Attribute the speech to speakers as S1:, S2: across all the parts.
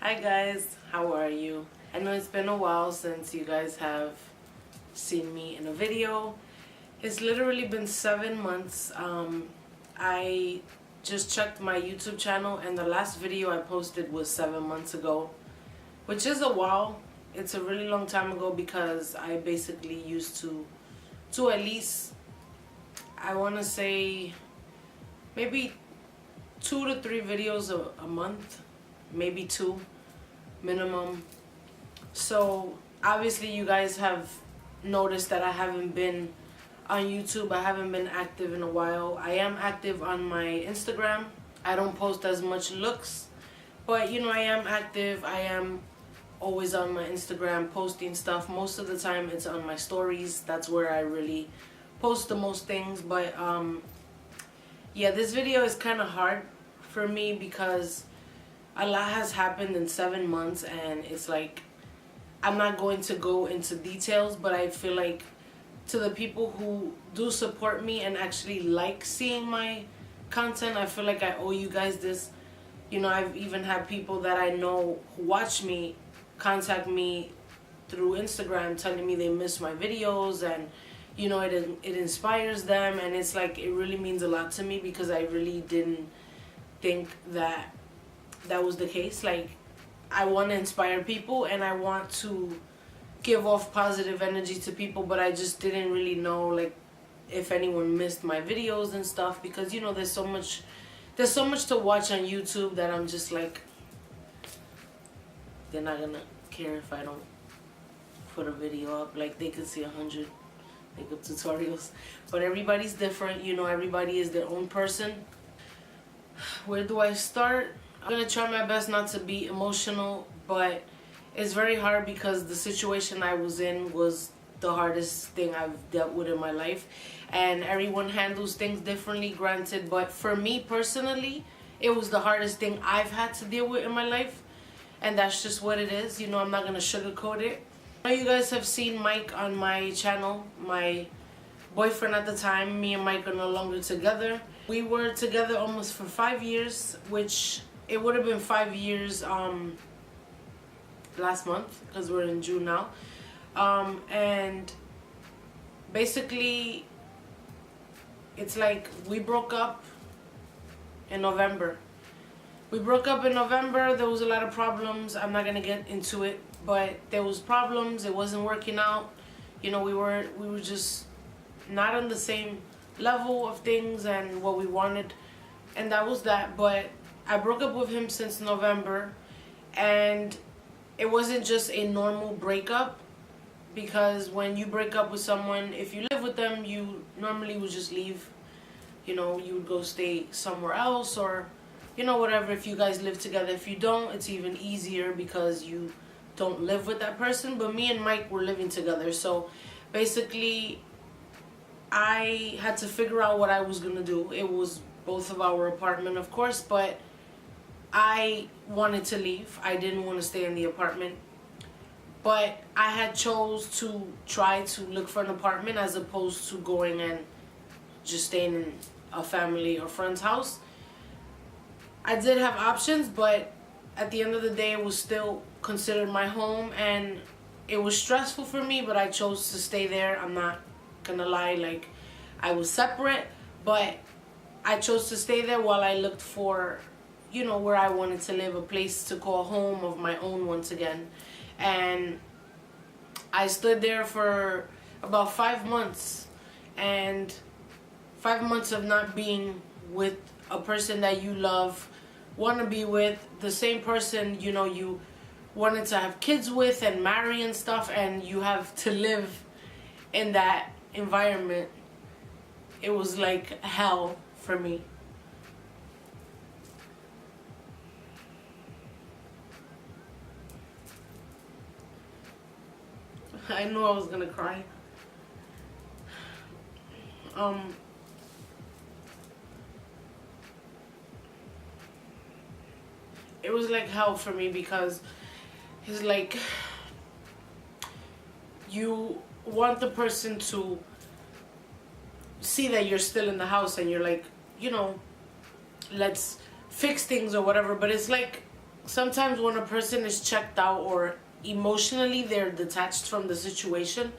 S1: Hi guys, how are you? I know it's been a while since you guys have seen me in a video. It's literally been 7 months. I just checked my YouTube channel and the last video I posted was 7 months ago, which is a while. It's a really long time ago because I basically used to at least, I want to say maybe 2 to 3 videos a month, maybe 2 minimum. So obviously you guys have noticed that I haven't been on YouTube. I haven't been active in a while. I am active on my Instagram. I don't post as much looks, but you know, I am active. I am always on my Instagram posting stuff. Most of the time it's on my stories. That's where I really post the most things. But yeah, this video is kind of hard for me because a lot has happened in 7 months, and it's like I'm not going to go into details, but I feel like to the people who do support me and actually like seeing my content, I feel like I owe you guys this. You know, I've even had people that I know who watch me contact me through Instagram telling me they miss my videos, and you know, it inspires them, and it's like it really means a lot to me because I really didn't think that was the case. Like, I want to inspire people and I want to give off positive energy to people, but I just didn't really know like if anyone missed my videos and stuff, because you know, there's so much to watch on YouTube that I'm just like, they're not gonna care if I don't put a video up. Like, they could see 100 makeup tutorials, but everybody's different. You know, everybody is their own person. Where do I start? I'm gonna try my best not to be emotional, but it's very hard because the situation I was in was the hardest thing I've dealt with in my life, and everyone handles things differently, granted, but for me personally, it was the hardest thing I've had to deal with in my life, and that's just what it is. You know, I'm not gonna sugarcoat it. I know you guys have seen Mike on my channel. My boyfriend at the time, me and Mike are no longer together. We were together almost for 5 years, which it would have been 5 years last month because we're in June now. And basically it's like we broke up in November. There was a lot of problems. I'm not gonna get into it, but there was problems. It wasn't working out. You know, we were just not on the same level of things and what we wanted, and that was that. But I broke up with him since November, and it wasn't just a normal breakup, because when you break up with someone, if you live with them, you normally would just leave. You know, you would go stay somewhere else, or you know, whatever, if you guys live together. If you don't, it's even easier because you don't live with that person. But me and Mike were living together, so basically I had to figure out what I was gonna do. It was both of our apartment, of course, but I wanted to leave. I didn't want to stay in the apartment, but I had chose to try to look for an apartment as opposed to going and just staying in a family or friend's house. I did have options, but at the end of the day, it was still considered my home, and it was stressful for me, but I chose to stay there. I'm not gonna lie, like, I was separate, but I chose to stay there while I looked for, you know, where I wanted to live, a place to call home of my own once again. And I stood there for about 5 months, and 5 months of not being with a person that you love, want to be with, the same person, you know, you wanted to have kids with and marry and stuff, and you have to live in that environment. It was like hell for me. I knew I was gonna cry. It was like hell for me because it's like you want the person to see that you're still in the house, and you're like, you know, let's fix things or whatever, but it's like sometimes when a person is checked out or emotionally they're detached from the situation,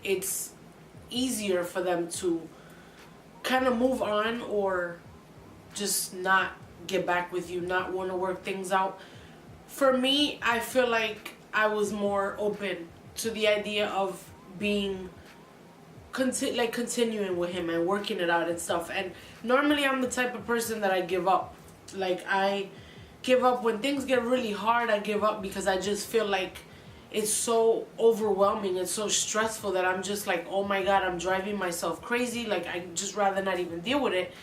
S1: it's easier for them to kind of move on or just not get back with you, not want to work things out. For me, I feel like I was more open to the idea of being continuing with him and working it out and stuff. And normally I'm the type of person that I give up. Like, I give up when things get really hard. I give up because I just feel like it's so overwhelming, it's so stressful that I'm just like, oh my god, I'm driving myself crazy. Like, I just rather not even deal with it.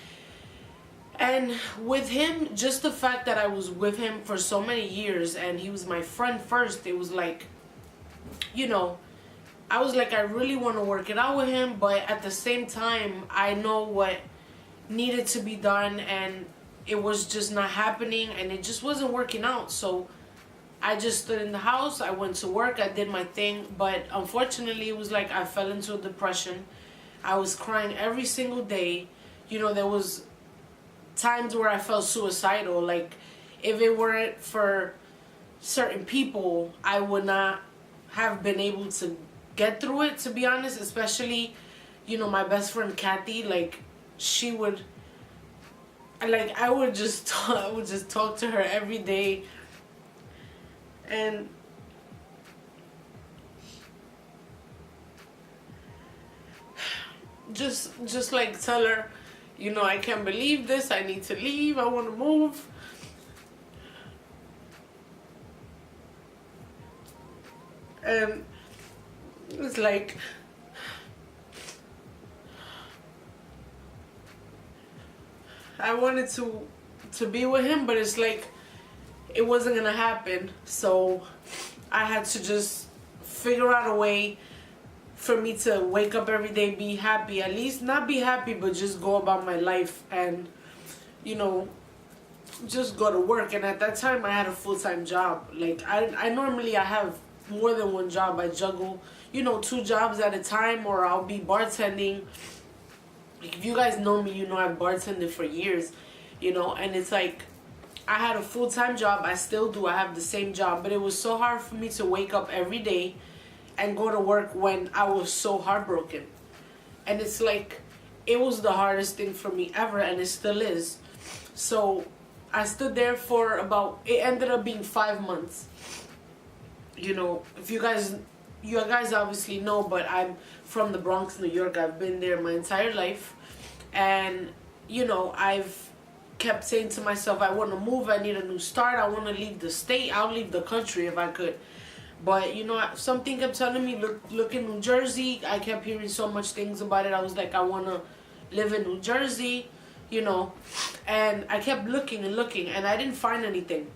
S1: And with him, just the fact that I was with him for so many years and he was my friend first, it was like, you know, I was like, I really want to work it out with him, but at the same time, I know what needed to be done, and it was just not happening, and it just wasn't working out. So I just stood in the house, I went to work, I did my thing, but unfortunately, it was like I fell into a depression. I was crying every single day. You know, there was times where I felt suicidal. Like, if it weren't for certain people, I would not have been able to get through it, to be honest. Especially, you know, my best friend Kathy, like, she would, like, I would just talk to her every day, and just like tell her, you know, I can't believe this, I need to leave, I want to move. And it's like, I wanted to be with him, but it's like it wasn't gonna happen. So I had to just figure out a way for me to wake up every day, be happy, at least not be happy, but just go about my life and, you know, just go to work. And at that time I had a full-time job. Like, I normally I have more than one job. I juggle, you know, 2 jobs at a time, or I'll be bartending. Like, if you guys know me, you know I've bartended for years, you know, and it's like I had a full-time job. I still do. I have the same job, but it was so hard for me to wake up every day and go to work when I was so heartbroken. And it's like, it was the hardest thing for me ever, and it still is. So I stood there for about, it ended up being 5 months. You know, if you guys obviously know, but I'm from the Bronx, New York. I've been there my entire life. And, you know, I've kept saying to myself, I want to move, I need a new start, I want to leave the state, I'll leave the country if I could. But, you know, something kept telling me, look in New Jersey. I kept hearing so much things about it. I was like, I want to live in New Jersey, you know. And I kept looking and looking, and I didn't find anything.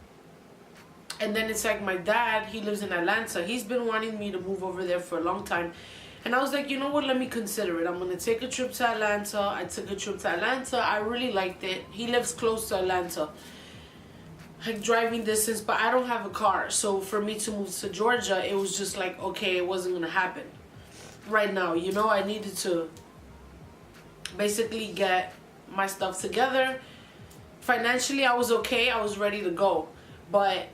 S1: And then it's like, my dad, he lives in Atlanta. He's been wanting me to move over there for a long time. And I was like, you know what, let me consider it. I'm going to take a trip to Atlanta. I took a trip to Atlanta. I really liked it. He lives close to Atlanta, like driving distance, but I don't have a car. So for me to move to Georgia, it was just like, okay, it wasn't going to happen right now. You know, I needed to basically get my stuff together. Financially, I was okay. I was ready to go. But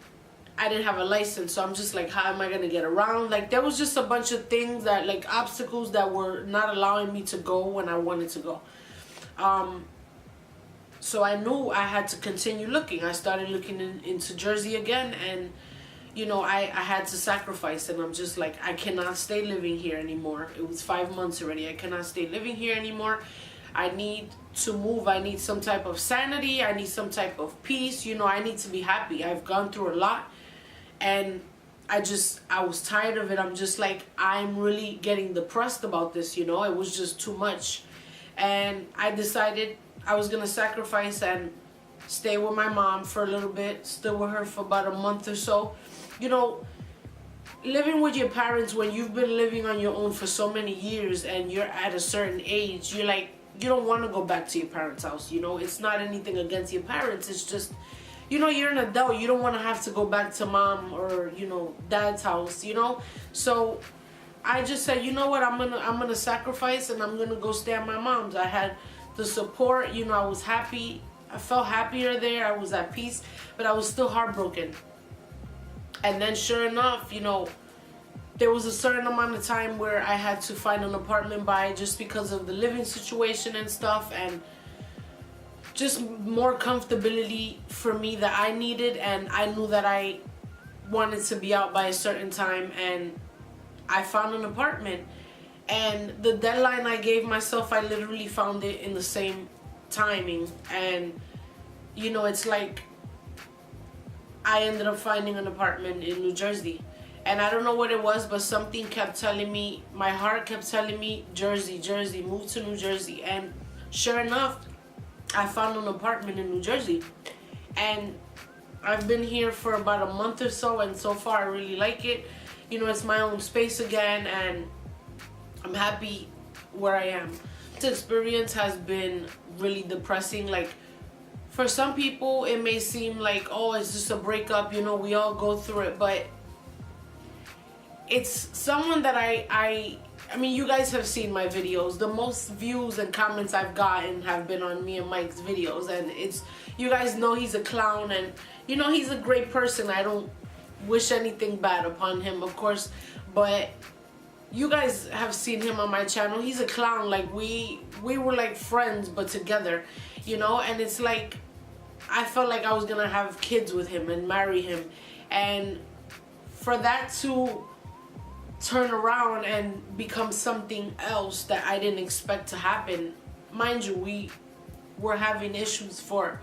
S1: I didn't have a license, so I'm just like, how am I going to get around? Like, there was just a bunch of things that, like, obstacles that were not allowing me to go when I wanted to go. So I knew I had to continue looking. I started looking into Jersey again, and, you know, I had to sacrifice, and I'm just like, I cannot stay living here anymore. It was 5 months already. I cannot stay living here anymore. I need to move. I need some type of sanity. I need some type of peace. You know, I need to be happy. I've gone through a lot. And I was tired of it. I'm just like, I'm really getting depressed about this, you know. It was just too much. And I decided I was going to sacrifice and stay with my mom for a little bit. Stay with her for about a month or so. You know, living with your parents when you've been living on your own for so many years and you're at a certain age, you're like, you don't want to go back to your parents' house, you know. It's not anything against your parents. It's just, you know, you're an adult. You don't want to have to go back to mom or, you know, dad's house, you know. So I just said, you know what, I'm gonna sacrifice, and I'm gonna go stay at my mom's. I had the support, you know. I was happy. I felt happier there. I was at peace, but I was still heartbroken. And then sure enough, there was a certain amount of time where I had to find an apartment by, just because of the living situation and stuff, and just more comfortability for me that I needed. And I knew that I wanted to be out by a certain time, and I found an apartment. And the deadline I gave myself, I literally found it in the same timing. And it's like I ended up finding an apartment in New Jersey. And I don't know what it was, but something kept telling me, my heart kept telling me, Jersey, Jersey, move to New Jersey. And sure enough, I found an apartment in New Jersey. And I've been here for about a month or so, and so far I really like it. It's my own space again, and I'm happy where I am. This experience has been really depressing. Like, for some people, it may seem like, oh, it's just a breakup, we all go through it, but it's someone that I mean, you guys have seen my videos. The most views and comments I've gotten have been on me and Mike's videos, and you guys know he's a clown, and he's a great person. I don't wish anything bad upon him, of course, but you guys have seen him on my channel. He's a clown. Like, we were like friends, but together, and it's like I felt like I was gonna have kids with him and marry him, and for that to turn around and become something else that I didn't expect to happen. Mind you, we were having issues for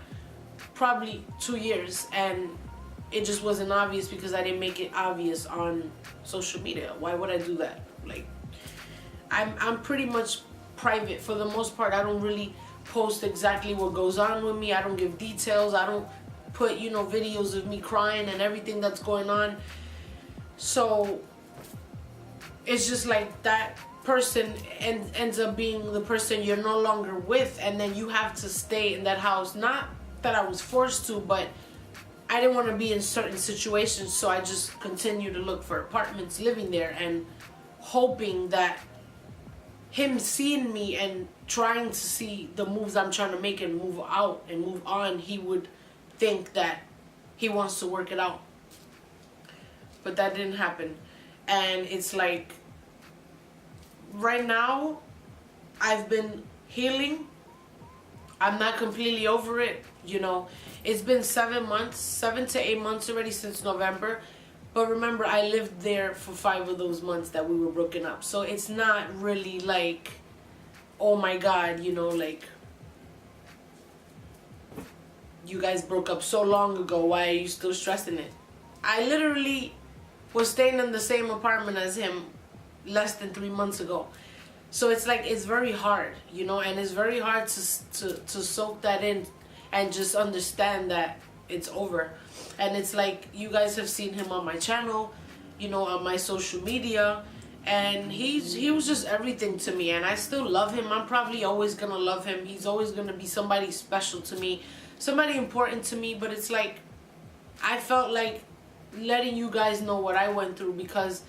S1: probably 2 years, and it just wasn't obvious because I didn't make it obvious on social media. Why would I do that? Like, I'm pretty much private for the most part. I don't really post exactly what goes on with me. I don't give details. I don't put videos of me crying and everything that's going on. So it's just like that person ends up being the person you're no longer with, and then you have to stay in that house. Not that I was forced to, but I didn't want to be in certain situations, so I just continued to look for apartments living there, and hoping that him seeing me and trying to see the moves I'm trying to make and move out and move on, he would think that he wants to work it out. But that didn't happen. And it's like, right now, I've been healing. I'm not completely over it. It's been 7 to 8 months already since November. But remember, I lived there for 5 of those months that we were broken up. So it's not really like, oh my God, like, you guys broke up so long ago. Why are you still stressing it? I literally was staying in the same apartment as him less than 3 months ago. So it's like, it's very hard, and it's very hard to soak that in and just understand that it's over. And it's like, you guys have seen him on my channel, on my social media, and he was just everything to me, and I still love him. I'm probably always gonna love him. He's always gonna be somebody special to me, somebody important to me. But it's like, I felt like letting you guys know what I went through, because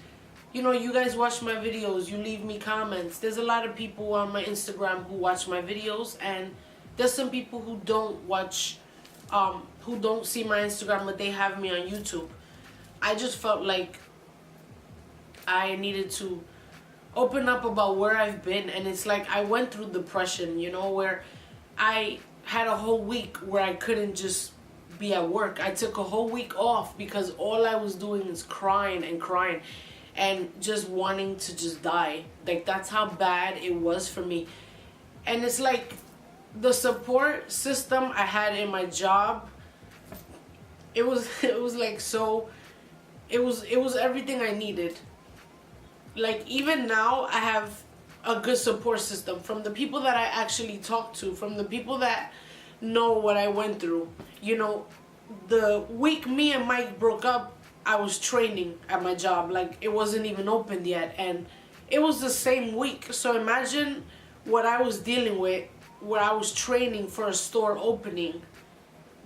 S1: you guys watch my videos, you leave me comments. There's a lot of people on my Instagram who watch my videos, and there's some people who don't watch, who don't see my Instagram, but they have me on YouTube. I just felt like I needed to open up about where I've been. And it's like, I went through depression, where I had a whole week where I couldn't just be at work. I took a whole week off because all I was doing is crying and crying and just wanting to just die. Like, that's how bad it was for me. And it's like, the support system I had in my job, it was like, so it was everything I needed. Like, even now I have a good support system from the people that I actually talk to, from the people that know what I went through. The week me and Mike broke up, I was training at my job. Like, it wasn't even opened yet, and it was the same week. So imagine what I was dealing with, where I was training for a store opening,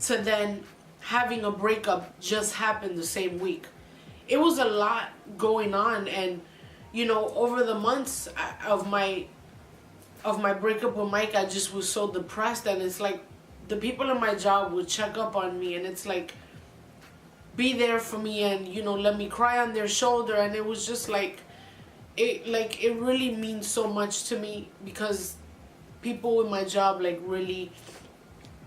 S1: to then having a breakup just happened the same week. It was a lot going on, and over the months of my breakup with Mike, I just was so depressed. And it's like, the people in my job would check up on me, and it's like, be there for me and, you know, let me cry on their shoulder. And it was just like, it really means so much to me, because people in my job like really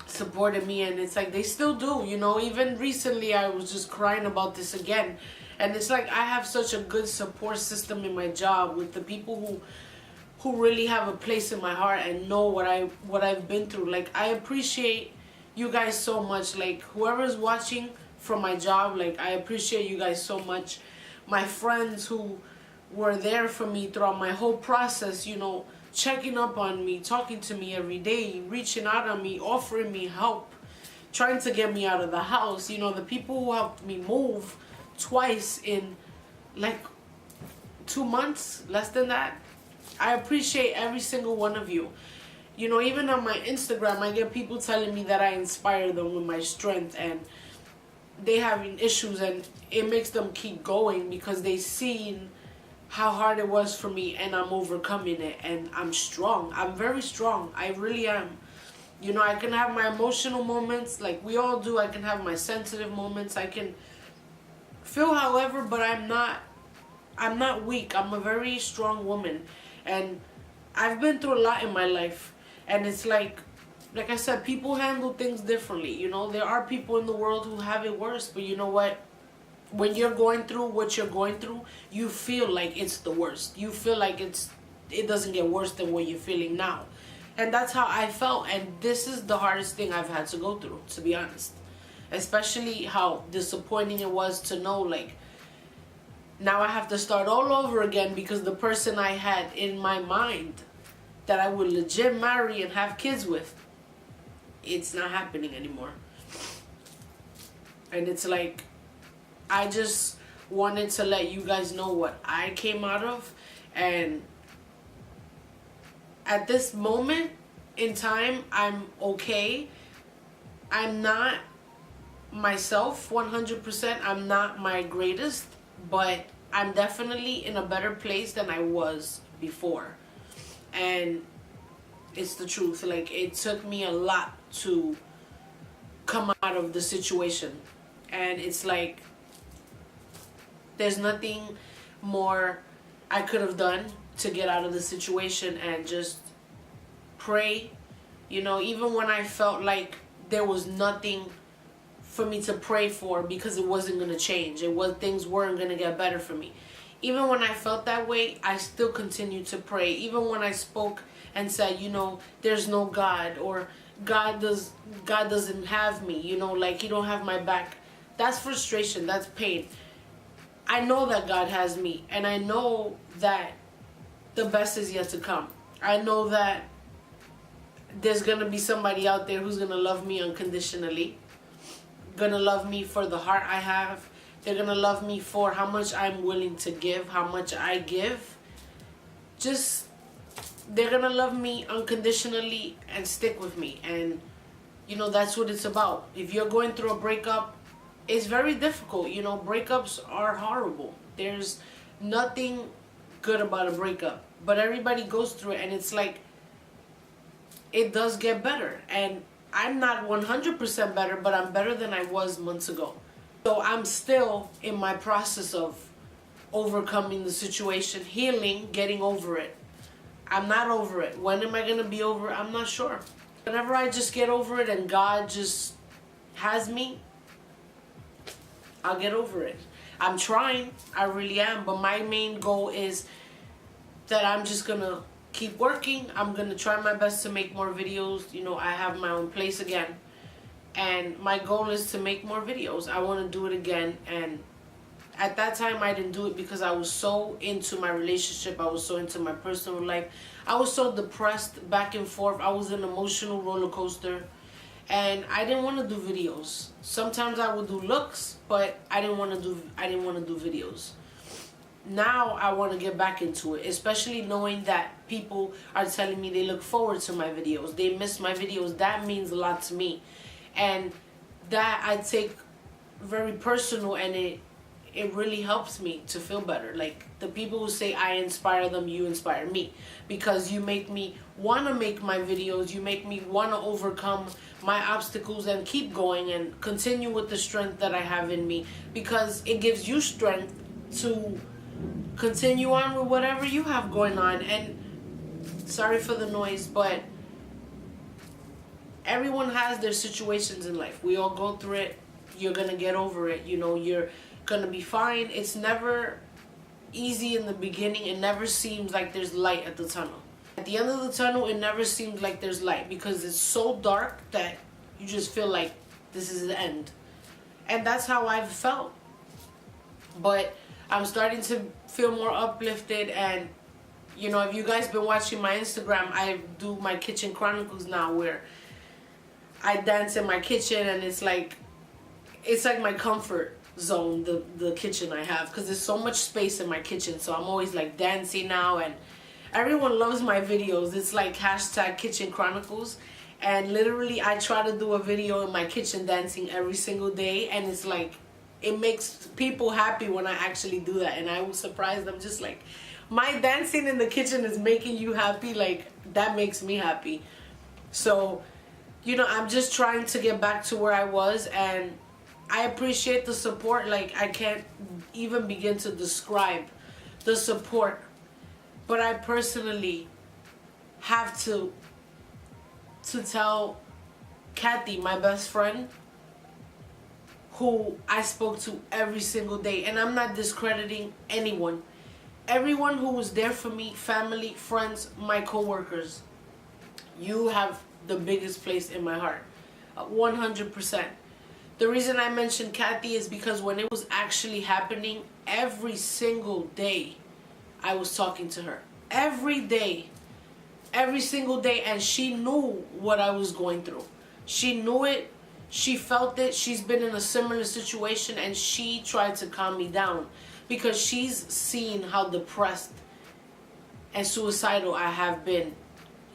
S1: supported me, and it's like they still do, you know. Even recently I was just crying about this again, and it's like I have such a good support system in my job with the people who really have a place in my heart and know what I've been through. Like, I appreciate you guys so much. Like, whoever's watching from my job, like, I appreciate you guys so much. My friends who were there for me throughout my whole process, you know, checking up on me, talking to me every day, reaching out on me, offering me help, trying to get me out of the house. You know, the people who helped me move twice in like 2 months, less than that. I appreciate every single one of you. You know, even on my Instagram, I get people telling me that I inspire them with my strength, and they having issues, and it makes them keep going because they seen how hard it was for me, and I'm overcoming it, and I'm strong. I'm very strong. I really am. You know, I can have my emotional moments like we all do. I can have my sensitive moments. I can feel however, but I'm not weak. I'm a very strong woman, and I've been through a lot in my life. And it's like I said, people handle things differently. You know, there are people in the world who have it worse, but you know what? When you're going through what you're going through, you feel like it's the worst. You feel like it doesn't get worse than what you're feeling now. And that's how I felt. And this is the hardest thing I've had to go through, to be honest. Especially how disappointing it was to know, like, now I have to start all over again, because the person I had in my mind that I would legit marry and have kids with, it's not happening anymore. And it's like, I just wanted to let you guys know what I came out of. And at this moment in time, I'm okay. I'm not myself 100%. I'm not my greatest, but I'm definitely in a better place than I was before. And it's the truth. Like, it took me a lot to come out of the situation. And it's like, there's nothing more I could have done to get out of the situation, and just pray. You know, even when I felt like there was nothing for me to pray for because it wasn't going to change. Things weren't going to get better for me. Even when I felt that way, I still continued to pray. Even when I spoke and said, you know, there's no God, or God doesn't have me, you know, like, He don't have my back. That's frustration. That's pain. I know that God has me, and I know that the best is yet to come. I know that there's going to be somebody out there who's going to love me unconditionally, going to love me for the heart I have. They're going to love me for how much I'm willing to give, how much I give. Just, they're going to love me unconditionally and stick with me. And, you know, that's what it's about. If you're going through a breakup, it's very difficult. You know, breakups are horrible. There's nothing good about a breakup, but everybody goes through it, and it's like, it does get better. And I'm not 100% better, but I'm better than I was months ago. So I'm still in my process of overcoming the situation, healing, getting over it. I'm not over it. When am I going to be over it? I'm not sure. Whenever I just get over it and God just has me, I'll get over it. I'm trying. I really am. But my main goal is that I'm just going to keep working. I'm going to try my best to make more videos. You know, I have my own place again. And my goal is to make more videos. I want to do it again. And at that time, I didn't do it because I was so into my relationship. I was so into my personal life. I was so depressed back and forth. I was an emotional roller coaster. And I didn't want to do videos. Sometimes I would do looks, but I didn't want to do videos. Now I want to get back into it, especially knowing that people are telling me they look forward to my videos. They miss my videos. That means a lot to me. And that I take very personal, and it really helps me to feel better. Like the people who say I inspire them, you inspire me, because you make me want to make my videos, you make me want to overcome my obstacles and keep going and continue with the strength that I have in me, because it gives you strength to continue on with whatever you have going on. And sorry for the noise, but everyone has their situations in life. We all go through it. You're gonna get over it. You know, you're gonna be fine. It's never easy in the beginning. It never seems like there's light at the tunnel. At the end of the tunnel, it never seems like there's light, because it's so dark that you just feel like this is the end. And that's how I've felt. But I'm starting to feel more uplifted. And you know, if you guys been watching my Instagram, I do my kitchen chronicles now, where I dance in my kitchen, and it's like my comfort zone, the kitchen I have, because there's so much space in my kitchen. So I'm always like dancing now, and everyone loves my videos. It's like hashtag kitchen chronicles, and literally I try to do a video in my kitchen dancing every single day, and it's like it makes people happy when I actually do that. And I will surprise them, just like, my dancing in the kitchen is making you happy, like that makes me happy. So you know, I'm just trying to get back to where I was, and I appreciate the support. Like I can't even begin to describe the support. But I personally have to tell Kathy, my best friend, who I spoke to every single day. And I'm not discrediting anyone. Everyone who was there for me, family, friends, my co-workers, you have the biggest place in my heart. 100%. The reason I mentioned Kathy is because when it was actually happening, every single day I was talking to her. Every day. Every single day. And she knew what I was going through. She knew it. She felt it. She's been in a similar situation, and she tried to calm me down, because she's seen how depressed and suicidal I have been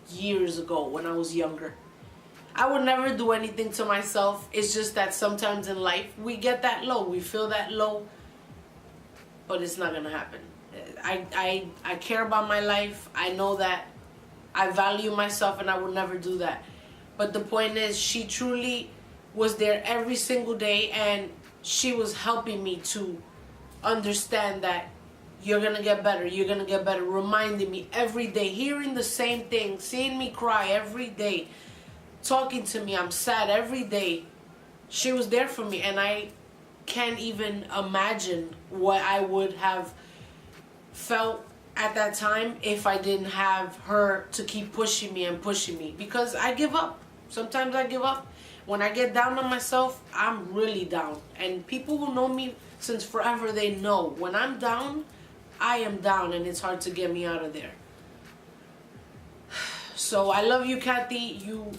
S1: years ago when I was younger. I would never do anything to myself. It's just that sometimes in life we get that low. We feel that low, but it's not gonna happen. I care about my life. I know that I value myself, and I would never do that. But the point is, she truly was there every single day, and she was helping me to understand that you're gonna get better, you're gonna get better, reminding me every day, hearing the same thing, seeing me cry every day, talking to me, I'm sad every day. She was there for me, and I can't even imagine what I would have felt at that time if I didn't have her to keep pushing me and pushing me, because I give up. Sometimes I give up. When I get down on myself, I'm really down. And people who know me since forever, they know when I'm down, I am down, and it's hard to get me out of there. So I love you, Kathy. You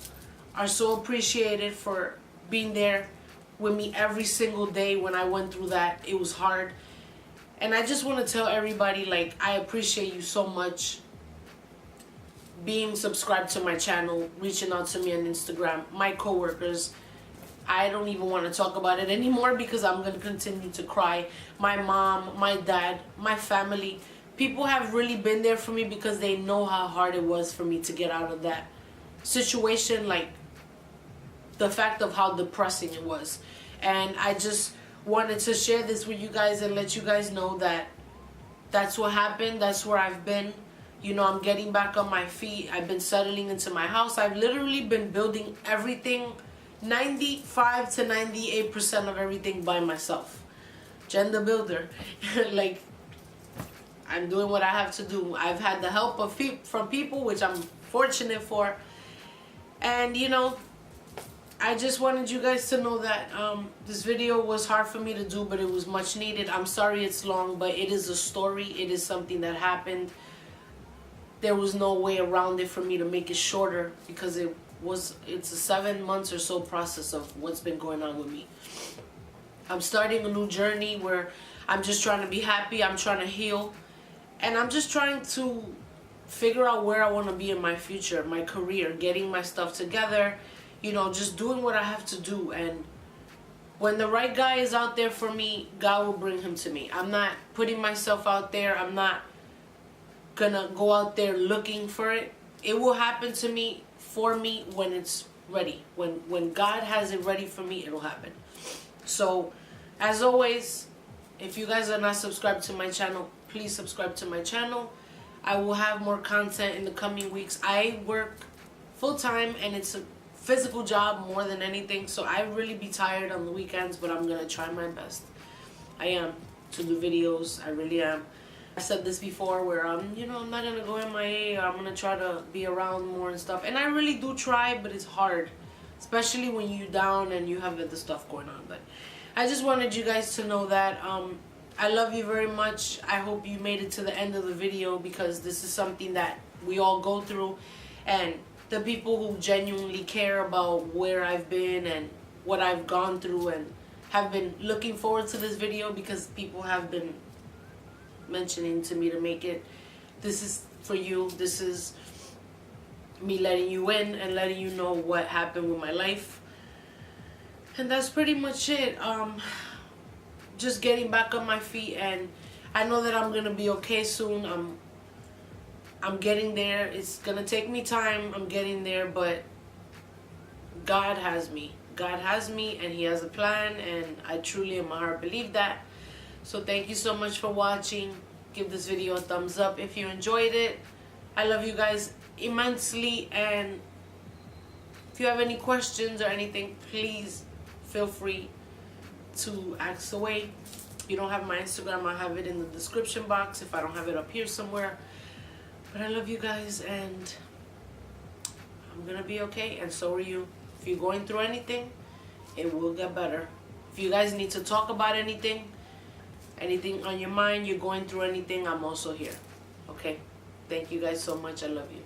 S1: are so appreciated for being there with me every single day when I went through that. It was hard. And I just want to tell everybody, like, I appreciate you so much being subscribed to my channel, reaching out to me on Instagram, my coworkers. I don't even want to talk about it anymore, because I'm going to continue to cry. My mom, my dad, my family. People have really been there for me, because they know how hard it was for me to get out of that situation. Like, the fact of how depressing it was. And I just wanted to share this with you guys and let you guys know that that's what happened. That's where I've been. You know, I'm getting back on my feet. I've been settling into my house. I've literally been building everything, 95 to 98% of everything by myself. Jen the builder. Like, I'm doing what I have to do. I've had the help of from people, which I'm fortunate for. And, you know, I just wanted you guys to know that this video was hard for me to do, but it was much needed. I'm sorry it's long, but it is a story. It is something that happened. There was no way around it for me to make it shorter, because it's a 7 months or so process of what's been going on with me. I'm starting a new journey where I'm just trying to be happy. I'm trying to heal. And I'm just trying to figure out where I want to be in my future, my career, getting my stuff together, you know, just doing what I have to do. And when the right guy is out there for me, God will bring him to me. I'm not putting myself out there. I'm not gonna go out there looking for it. It will happen to me, for me, when it's ready. When God has it ready for me, it'll happen. So, as always, if you guys are not subscribed to my channel, please subscribe to my channel. I will have more content in the coming weeks. I work full-time, and it's a physical job more than anything, so I really be tired on the weekends, but I'm gonna try my best. I am, to do videos. I really am. I said this before, where I'm not gonna go MIA. I'm gonna try to be around more and stuff, and I really do try, but it's hard, especially when you're down and you have other stuff going on. But I just wanted you guys to know that I love you very much. I hope you made it to the end of the video, because this is something that we all go through, and the people who genuinely care about where I've been and what I've gone through and have been looking forward to this video, because people have been mentioning to me to make it. This is for you. This is me letting you in and letting you know what happened with my life. And that's pretty much it. Just getting back on my feet, and I know that I'm gonna be okay soon. I'm getting there. It's gonna take me time. I'm getting there, but God has me. God has me, and He has a plan, and I truly in my heart believe that. So thank you so much for watching. Give this video a thumbs up if you enjoyed it. I love you guys immensely, and if you have any questions or anything, please feel free to ask away. If you don't have my Instagram, I'll have it in the description box if I don't have it up here somewhere. But I love you guys, and I'm gonna be okay, and so are you. If you're going through anything, it will get better. If you guys need to talk about anything on your mind, you're going through anything, I'm also here. Okay? Thank you guys so much. I love you.